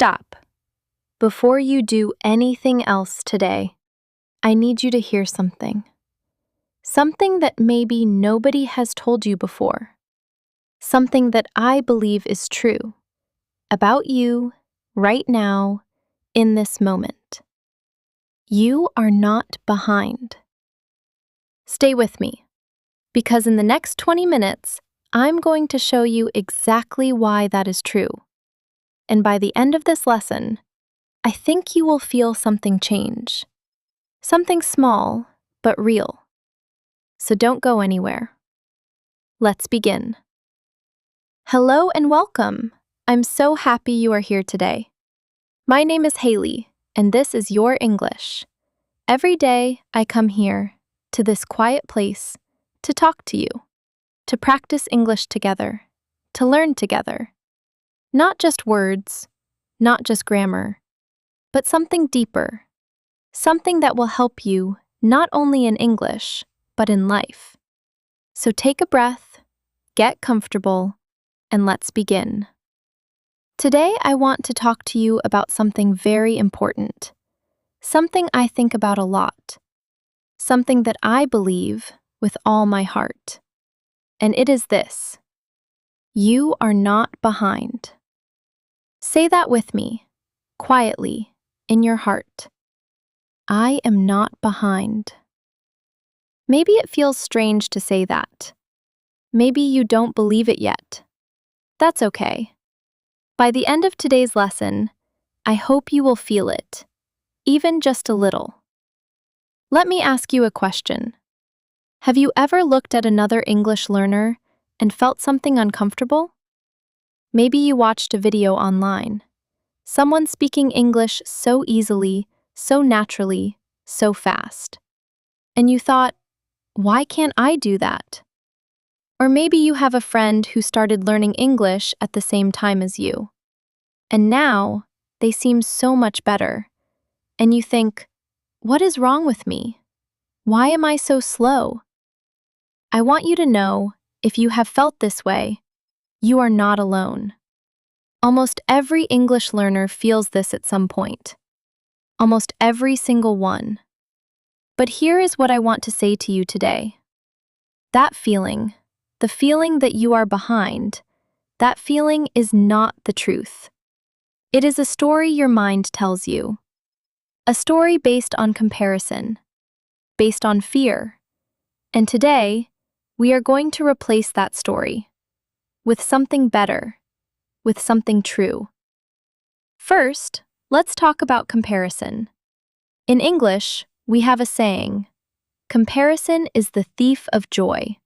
Stop. Before you do anything else today, I need you to hear something. Something that maybe nobody has told you before. Something that I believe is true about you right now in this moment. You are not behind. Stay with me, because in the next 20 minutes, I'm going to show you exactly why that is true. And by the end of this lesson, I think you will feel something change. Something small, but real. So don't go anywhere. Let's begin. Hello and welcome. I'm so happy you are here today. My name is Hailey, and this is Your English. Every day, I come here, to this quiet place, to talk to you, to practice English together, to learn together. Not just words, not just grammar, but something deeper, something that will help you not only in English, but in life. So take a breath, get comfortable, and let's begin. Today, I want to talk to you about something very important, something I think about a lot, something that I believe with all my heart. And it is this: you are not behind. Say that with me, quietly, in your heart. I am not behind. Maybe it feels strange to say that. Maybe you don't believe it yet. That's okay. By the end of today's lesson, I hope you will feel it, even just a little. Let me ask you a question. Have you ever looked at another English learner and felt something uncomfortable? Maybe you watched a video online. Someone speaking English so easily, so naturally, so fast. And you thought, why can't I do that? Or maybe you have a friend who started learning English at the same time as you. And now, they seem so much better. And you think, what is wrong with me? Why am I so slow? I want you to know, if you have felt this way, you are not alone. Almost every English learner feels this at some point. Almost every single one. But here is what I want to say to you today. That feeling, the feeling that you are behind, that feeling is not the truth. It is a story your mind tells you. A story based on comparison, based on fear. And today, we are going to replace that story with something better, with something true. First, let's talk about comparison. In English, we have a saying, comparison is the thief of joy.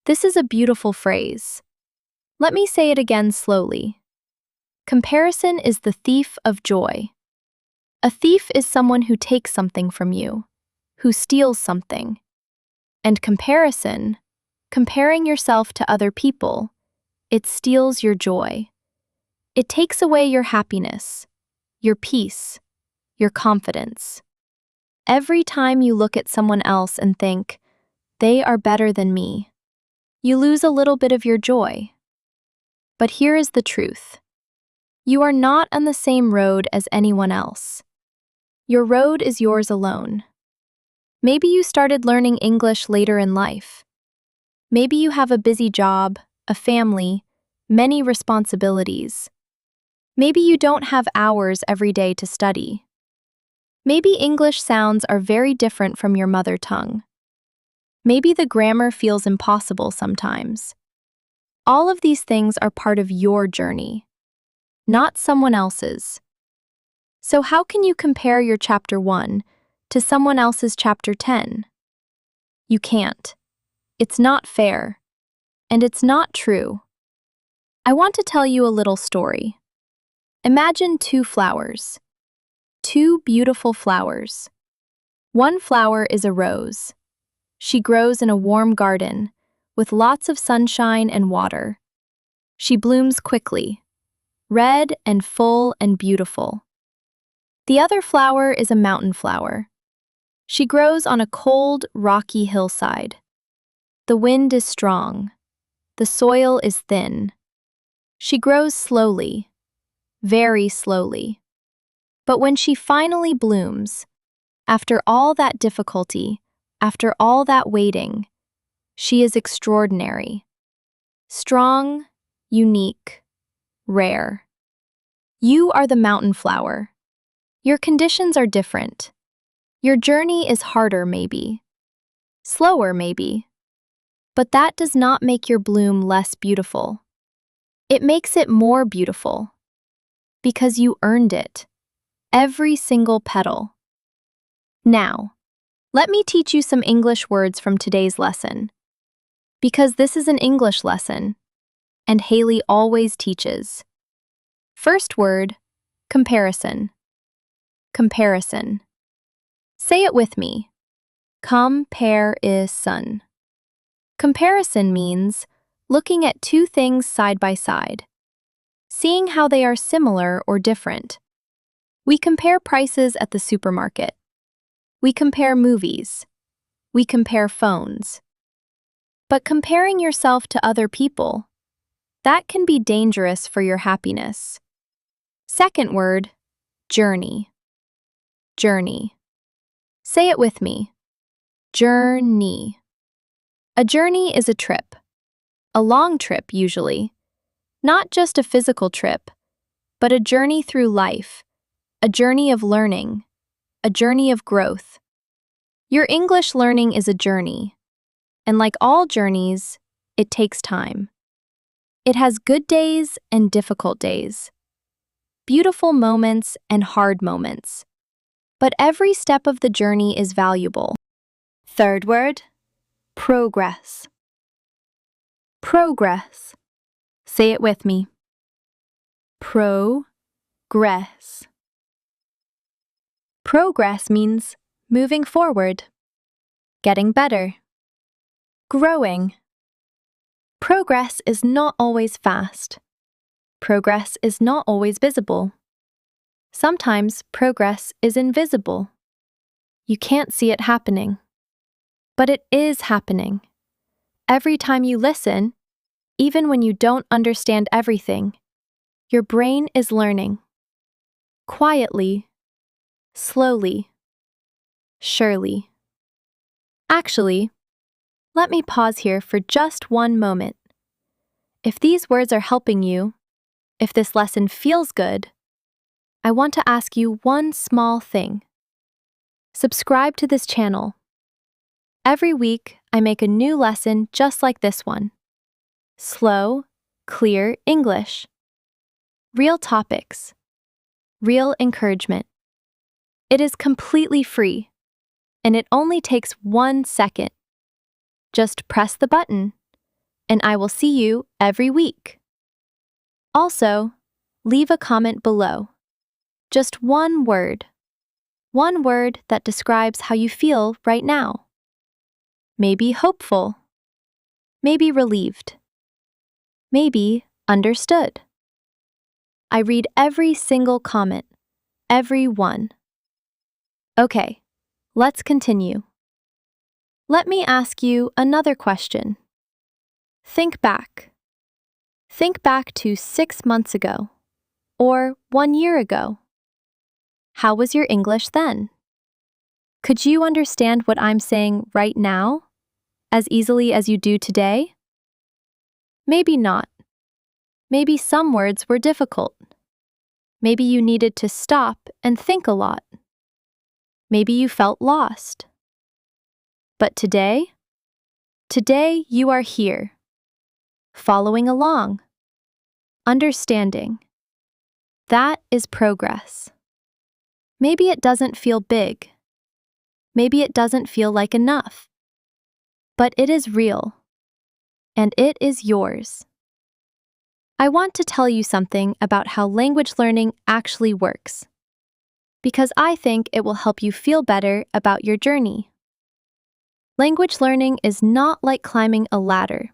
This is a beautiful phrase. Let me say it again slowly. Comparison is the thief of joy. A thief is someone who takes something from you, who steals something. And comparison, comparing yourself to other people, it steals your joy. It takes away your happiness, your peace, your confidence. Every time you look at someone else and think, they are better than me, you lose a little bit of your joy. But here is the truth. You are not on the same road as anyone else. Your road is yours alone. Maybe you started learning English later in life. Maybe you have a busy job, a family, many responsibilities. Maybe you don't have hours every day to study. Maybe English sounds are very different from your mother tongue. Maybe the grammar feels impossible sometimes. All of these things are part of your journey, not someone else's. So how can you compare your chapter 1 to someone else's chapter 10? You can't. It's not fair. And it's not true. I want to tell you a little story. Imagine two flowers. Two beautiful flowers. One flower is a rose. She grows in a warm garden, with lots of sunshine and water. She blooms quickly, red and full and beautiful. The other flower is a mountain flower. She grows on a cold, rocky hillside. The wind is strong. The soil is thin. She grows slowly, very slowly. But when she finally blooms, after all that difficulty, after all that waiting, she is extraordinary. Strong, unique, rare. You are the mountain flower. Your conditions are different. Your journey is harder, maybe. Slower, maybe. But that does not make your bloom less beautiful. It makes it more beautiful. Because you earned it. Every single petal. Now, let me teach you some English words from today's lesson. Because this is an English lesson, and Hailey always teaches. First word, comparison. Comparison. Say it with me. Comparison. Comparison means looking at two things side by side, seeing how they are similar or different. We compare prices at the supermarket. We compare movies. We compare phones. But comparing yourself to other people, that can be dangerous for your happiness. Second word, journey. Journey. Say it with me. Journey. A journey is a trip. A long trip, usually. Not just a physical trip, but a journey through life, a journey of learning, a journey of growth. Your English learning is a journey, and like all journeys, it takes time. It has good days and difficult days, beautiful moments and hard moments, but every step of the journey is valuable. Third word, progress. Progress. Say it with me. Progress. Progress means moving forward, getting better, growing. Progress is not always fast. Progress is not always visible. Sometimes progress is invisible. You can't see it happening. But it is happening. Every time you listen, even when you don't understand everything, your brain is learning. Quietly, slowly, surely. Actually, let me pause here for just one moment. If these words are helping you, if this lesson feels good, I want to ask you one small thing. Subscribe to this channel. Every week, I make a new lesson just like this one. Slow, clear English. Real topics. Real encouragement. It is completely free, and it only takes 1 second. Just press the button, and I will see you every week. Also, leave a comment below. Just one word that describes how you feel right now. Maybe hopeful, maybe relieved, maybe understood. I read every single comment, every one. Okay, let's continue. Let me ask you another question. Think back. Think back to 6 months ago, or 1 year ago. How was your English then? Could you understand what I'm saying right now, as easily as you do today? Maybe not. Maybe some words were difficult. Maybe you needed to stop and think a lot. Maybe you felt lost. But today you are here, following along, understanding. That is progress. Maybe it doesn't feel big. Maybe it doesn't feel like enough. But it is real, and it is yours. I want to tell you something about how language learning actually works, because I think it will help you feel better about your journey. Language learning is not like climbing a ladder.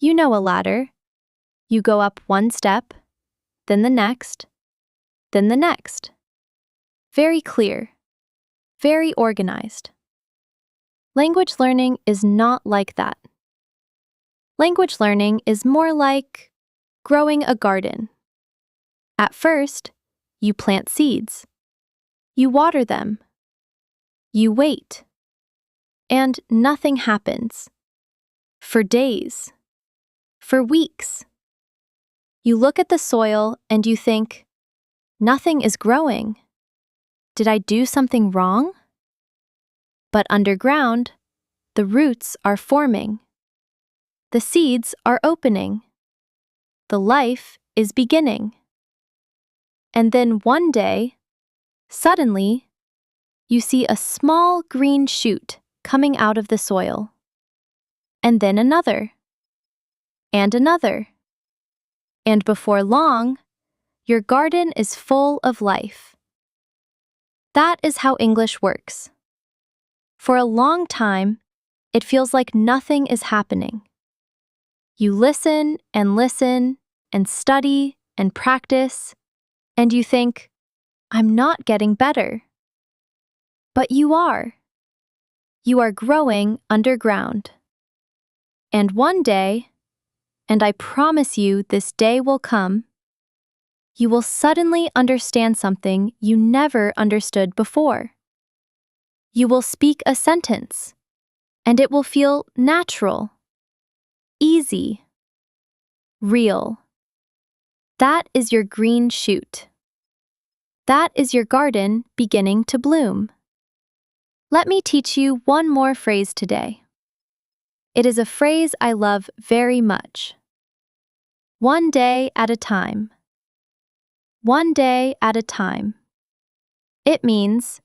You know a ladder. You go up one step, then the next, then the next. Very clear, very organized. Language learning is not like that. Language learning is more like growing a garden. At first, you plant seeds. You water them. You wait. And nothing happens. For days. For weeks. You look at the soil and you think, nothing is growing. Did I do something wrong? But underground, the roots are forming. The seeds are opening. The life is beginning. And then one day, suddenly, you see a small green shoot coming out of the soil. And then another. And another. And before long, your garden is full of life. That is how English works. For a long time, it feels like nothing is happening. You listen and study and practice, and you think, I'm not getting better. But you are. You are growing underground. And one day, and I promise you this day will come, you will suddenly understand something you never understood before. You will speak a sentence, and it will feel natural, easy, real. That is your green shoot. That is your garden beginning to bloom. Let me teach you one more phrase today. It is a phrase I love very much. One day at a time. One day at a time. It means,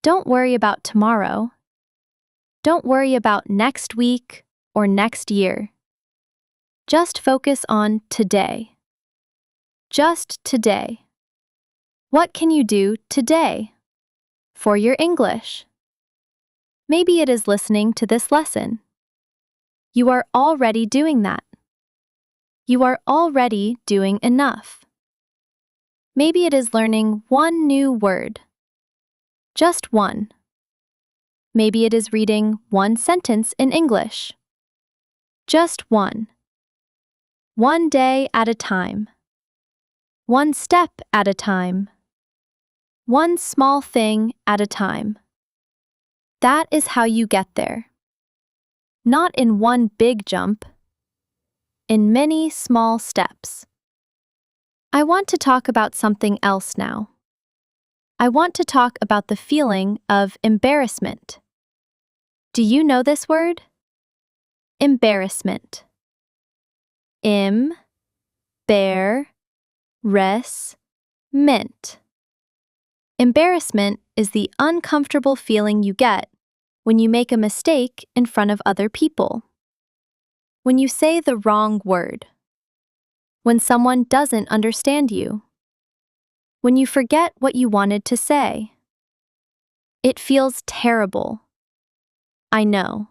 don't worry about tomorrow. Don't worry about next week or next year. Just focus on today. Just today. What can you do today for your English? Maybe it is listening to this lesson. You are already doing that. You are already doing enough. Maybe it is learning one new word. Just one. Maybe it is reading one sentence in English. Just one. One day at a time. One step at a time. One small thing at a time. That is how you get there. Not in one big jump. In many small steps. I want to talk about something else now. I want to talk about the feeling of embarrassment. Do you know this word? Embarrassment. Embarrassment. Embarrassment is the uncomfortable feeling you get when you make a mistake in front of other people. When you say the wrong word. When someone doesn't understand you. When you forget what you wanted to say. It feels terrible. I know.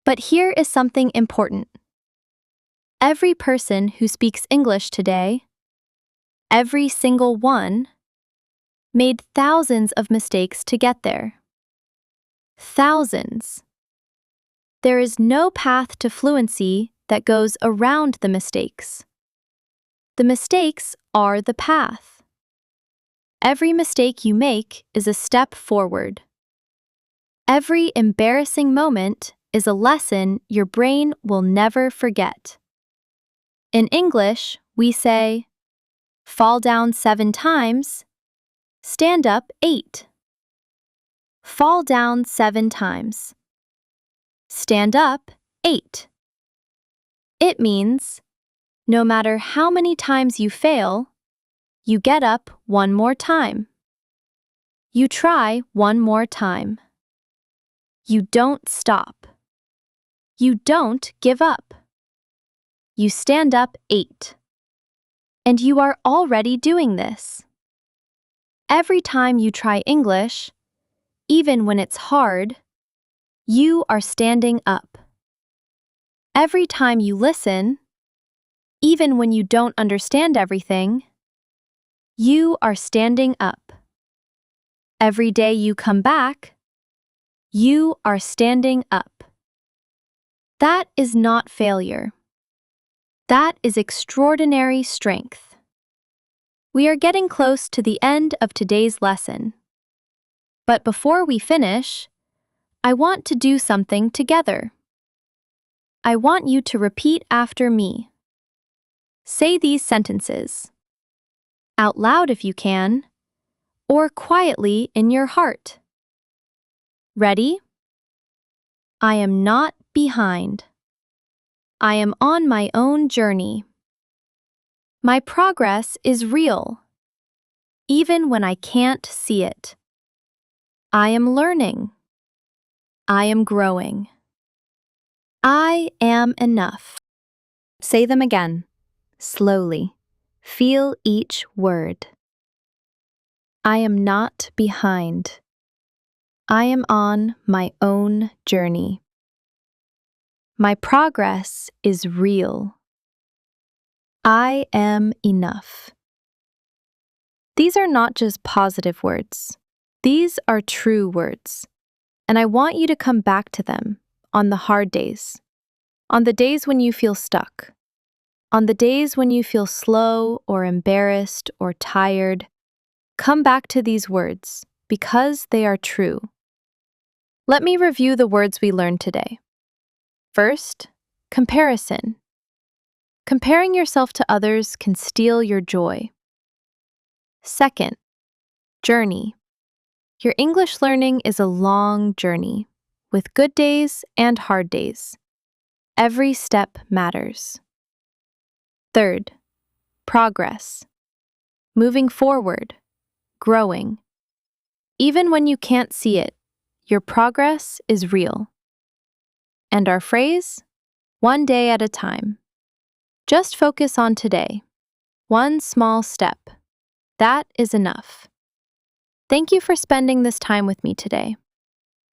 But here is something important. Every person who speaks English today, every single one, made thousands of mistakes to get there. Thousands. There is no path to fluency that goes around the mistakes. The mistakes are the path. Every mistake you make is a step forward. Every embarrassing moment is a lesson your brain will never forget. In English, we say, fall down 7 times, stand up 8. Fall down 7 times. Stand up 8. It means, no matter how many times you fail, you get up one more time. You try one more time. You don't stop. You don't give up. You stand up 8. And you are already doing this. Every time you try English, even when it's hard, you are standing up. Every time you listen, even when you don't understand everything, you are standing up. Every day you come back, you are standing up. That is not failure. That is extraordinary strength. We are getting close to the end of today's lesson. But before we finish, I want to do something together. I want you to repeat after me. Say these sentences out loud if you can, or quietly in your heart. Ready? I am not behind. I am on my own journey. My progress is real, even when I can't see it. I am learning. I am growing. I am enough. Say them again, slowly. Feel each word. I am not behind. I am on my own journey. My progress is real. I am enough. These are not just positive words. These are true words. And I want you to come back to them on the hard days, on the days when you feel stuck, on the days when you feel slow or embarrassed or tired. Come back to these words because they are true. Let me review the words we learned today. First, comparison. Comparing yourself to others can steal your joy. Second, journey. Your English learning is a long journey, with good days and hard days. Every step matters. Third, progress. Moving forward, growing. Even when you can't see it, your progress is real. And our phrase? One day at a time. Just focus on today. One small step. That is enough. Thank you for spending this time with me today.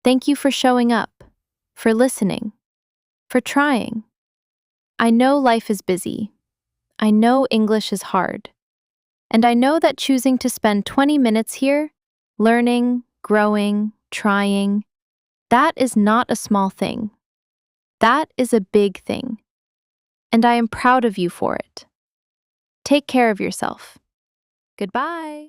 Thank you for showing up, for listening, for trying. I know life is busy. I know English is hard. And I know that choosing to spend 20 minutes here, learning, growing, trying, that is not a small thing. That is a big thing. And I am proud of you for it. Take care of yourself. Goodbye.